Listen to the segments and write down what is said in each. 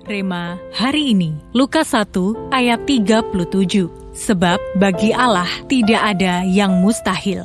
Rema hari ini, Lukas 1 ayat 37. Sebab bagi Allah tidak ada yang mustahil.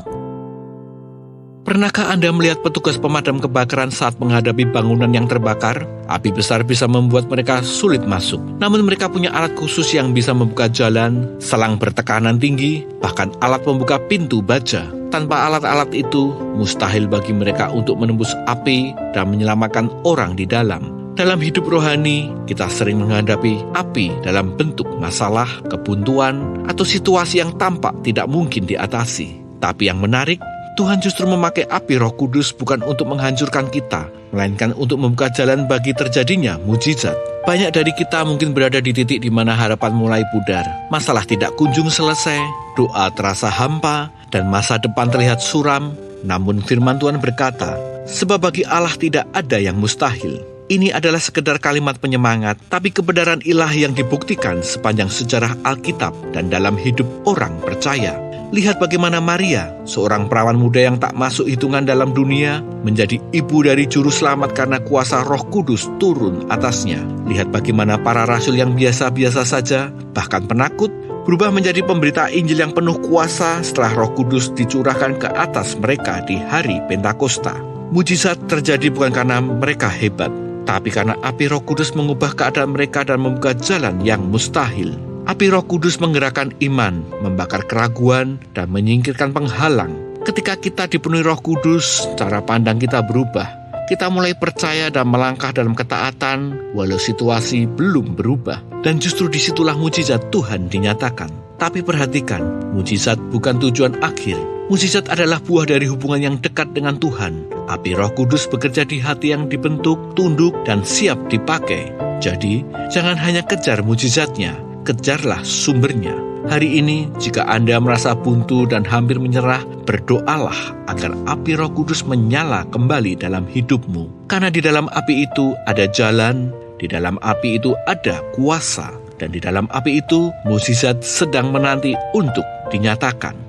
Pernahkah Anda melihat petugas pemadam kebakaran saat menghadapi bangunan yang terbakar? Api besar bisa membuat mereka sulit masuk. Namun mereka punya alat khusus yang bisa membuka jalan, selang bertekanan tinggi, bahkan alat pembuka pintu baja. Tanpa alat-alat itu, mustahil bagi mereka untuk menembus api dan menyelamatkan orang di dalam. Dalam hidup rohani, kita sering menghadapi api dalam bentuk masalah, kebuntuan, atau situasi yang tampak tidak mungkin diatasi. Tapi yang menarik, Tuhan justru memakai api Roh Kudus bukan untuk menghancurkan kita, melainkan untuk membuka jalan bagi terjadinya mujizat. Banyak dari kita mungkin berada di titik di mana harapan mulai pudar. Masalah tidak kunjung selesai, doa terasa hampa, dan masa depan terlihat suram. Namun firman Tuhan berkata, sebab bagi Allah tidak ada yang mustahil. Ini adalah sekedar kalimat penyemangat, tapi kebenaran ilahi yang dibuktikan sepanjang sejarah Alkitab dan dalam hidup orang percaya. Lihat bagaimana Maria, seorang perawan muda yang tak masuk hitungan dalam dunia, menjadi ibu dari juru selamat karena kuasa Roh Kudus turun atasnya. Lihat bagaimana para rasul yang biasa-biasa saja, bahkan penakut, berubah menjadi pemberita Injil yang penuh kuasa setelah Roh Kudus dicurahkan ke atas mereka di hari Pentakosta. Mujizat terjadi bukan karena mereka hebat, tapi karena api Roh Kudus mengubah keadaan mereka dan membuka jalan yang mustahil. Api Roh Kudus menggerakkan iman, membakar keraguan, dan menyingkirkan penghalang. Ketika kita dipenuhi Roh Kudus, cara pandang kita berubah. Kita mulai percaya dan melangkah dalam ketaatan, walau situasi belum berubah. Dan justru disitulah mujizat Tuhan dinyatakan. Tapi perhatikan, mujizat bukan tujuan akhir. Mujizat adalah buah dari hubungan yang dekat dengan Tuhan. Api Roh Kudus bekerja di hati yang dibentuk, tunduk, dan siap dipakai. Jadi, jangan hanya kejar mujizatnya, kejarlah sumbernya. Hari ini, jika Anda merasa buntu dan hampir menyerah, berdoalah agar api Roh Kudus menyala kembali dalam hidupmu. Karena di dalam api itu ada jalan, di dalam api itu ada kuasa, dan di dalam api itu mujizat sedang menanti untuk dinyatakan.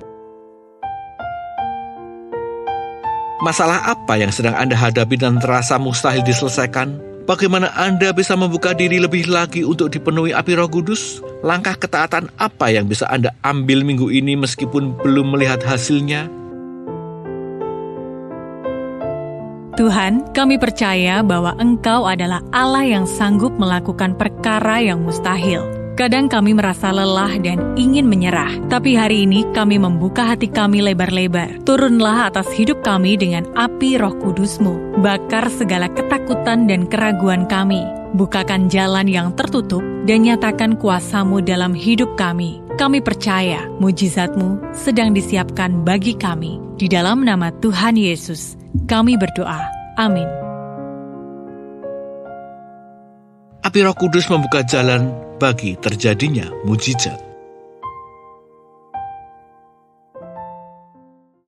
Masalah apa yang sedang Anda hadapi dan terasa mustahil diselesaikan? Bagaimana Anda bisa membuka diri lebih lagi untuk dipenuhi api Roh Kudus? Langkah ketaatan apa yang bisa Anda ambil minggu ini meskipun belum melihat hasilnya? Tuhan, kami percaya bahwa Engkau adalah Allah yang sanggup melakukan perkara yang mustahil. Kadang kami merasa lelah dan ingin menyerah, tapi hari ini kami membuka hati kami lebar-lebar. Turunlah atas hidup kami dengan api Roh Kudus-Mu. Bakar segala ketakutan dan keraguan kami. Bukakan jalan yang tertutup dan nyatakan kuasa-Mu dalam hidup kami. Kami percaya mujizat-Mu sedang disiapkan bagi kami. Di dalam nama Tuhan Yesus, kami berdoa. Amin. Api Roh Kudus membuka jalan bagi terjadinya mujizat.